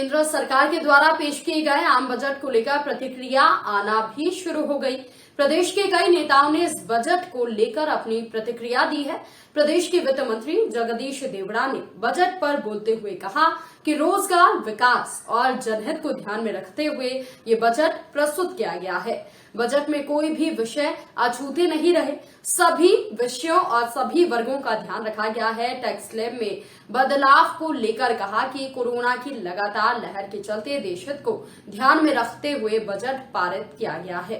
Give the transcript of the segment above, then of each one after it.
केंद्र सरकार के द्वारा पेश किए गए आम बजट को लेकर प्रतिक्रिया आना भी शुरू हो गई। प्रदेश के कई नेताओं ने इस बजट को लेकर अपनी प्रतिक्रिया दी है। प्रदेश के वित्त मंत्री जगदीश देवड़ा ने बजट पर बोलते हुए कहा कि रोजगार, विकास और जनहित को ध्यान में रखते हुए ये बजट प्रस्तुत किया गया है। बजट में कोई भी विषय अछूते नहीं रहे, सभी विषयों और सभी वर्गों का ध्यान रखा गया है। टैक्स स्लैब में बदलाव को लेकर कहा कि कोरोना की लगातार लहर के चलते देश हित को ध्यान में रखते हुए बजट पारित किया गया है।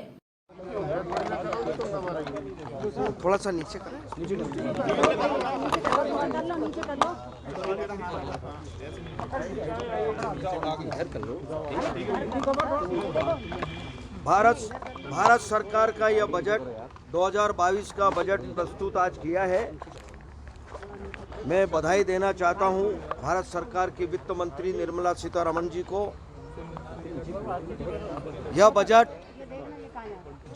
थोड़ा सा नीचे करें। भारत सरकार का यह बजट 2022 का बजट प्रस्तुत आज किया है। मैं बधाई देना चाहता हूं भारत सरकार की वित्त मंत्री निर्मला सीतारमण जी को। यह बजट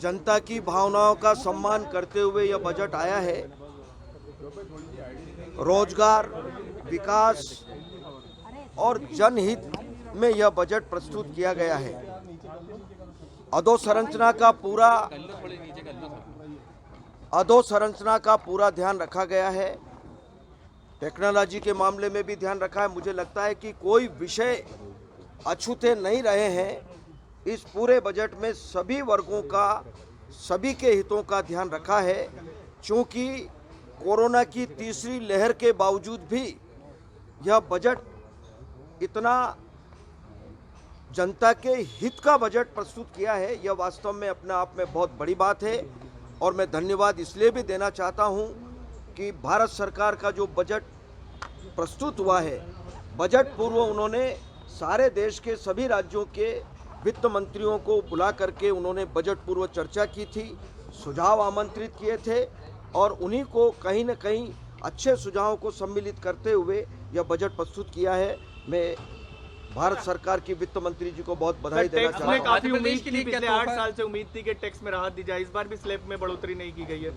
जनता की भावनाओं का सम्मान करते हुए यह बजट आया है। रोजगार, विकास और जनहित में यह बजट प्रस्तुत किया गया है। अधोसंरचना का पूरा ध्यान रखा गया है। टेक्नोलॉजी के मामले में भी ध्यान रखा है। मुझे लगता है कि कोई विषय अछूते नहीं रहे हैं। इस पूरे बजट में सभी वर्गों का, सभी के हितों का ध्यान रखा है। चूँकि कोरोना की तीसरी लहर के बावजूद भी यह बजट इतना जनता के हित का बजट प्रस्तुत किया है, यह वास्तव में अपने आप में बहुत बड़ी बात है। और मैं धन्यवाद इसलिए भी देना चाहता हूं कि भारत सरकार का जो बजट प्रस्तुत हुआ है, बजट पूर्व उन्होंने सारे देश के सभी राज्यों के वित्त मंत्रियों को बुला करके उन्होंने बजट पूर्व चर्चा की थी, सुझाव आमंत्रित किए थे और उन्हीं को कहीं न कहीं अच्छे सुझावों को सम्मिलित करते हुए यह बजट प्रस्तुत किया है। मैं भारत सरकार की वित्त मंत्री जी को बहुत बधाई देना चाहता हूं। काफी उम्मीद थी, पिछले 8 साल से उम्मीद थी कि टैक्स में राहत दी जाए, इस बार भी स्लैब में बढ़ोतरी नहीं की गई है।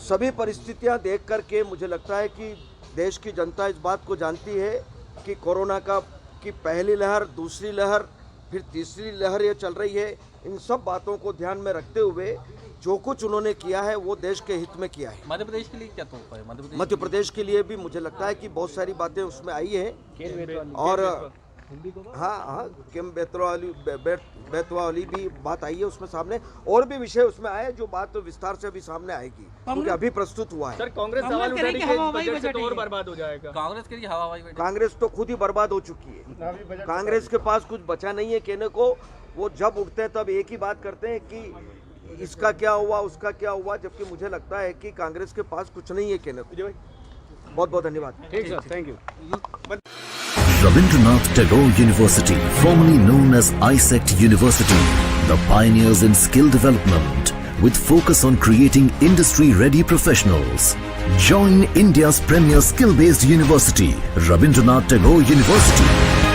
सभी परिस्थितियां देख करके मुझे लगता है कि देश की जनता इस बात को जानती है कि कोरोना की पहली लहर, दूसरी लहर, फिर तीसरी लहर ये चल रही है। इन सब बातों को ध्यान में रखते हुए जो कुछ उन्होंने किया है वो देश के हित में किया है। मध्य प्रदेश के लिए क्या तोहफा है? मध्य प्रदेश के लिए भी मुझे लगता है कि बहुत सारी बातें उसमें आई हैं और हाँ, किम बेतवा वाली भी बात आई है उसमें सामने, और भी विषय उसमें आए जो बात तो विस्तार से अभी सामने आएगी क्योंकि अभी प्रस्तुत हुआ है। सर, कांग्रेस सवाल उठा रही है कि बजट से तो और बर्बाद हो जाएगा। कांग्रेस के लिए हवाई कांग्रेस तो खुद ही बर्बाद हो चुकी है। कांग्रेस के पास कुछ बचा नहीं है कहने को। वो जब उठते हैं तब एक ही बात करते हैं कि इसका क्या हुआ, उसका क्या हुआ, जबकि मुझे लगता है कि कांग्रेस के पास कुछ नहीं है कहने को। बहुत बहुत धन्यवाद। ठीक sir, thank you. Rabindranath Tagore University, formerly known as ISECT University, the pioneers in skill development with focus on creating industry-ready professionals. Join India's premier skill-based university, Rabindranath Tagore University.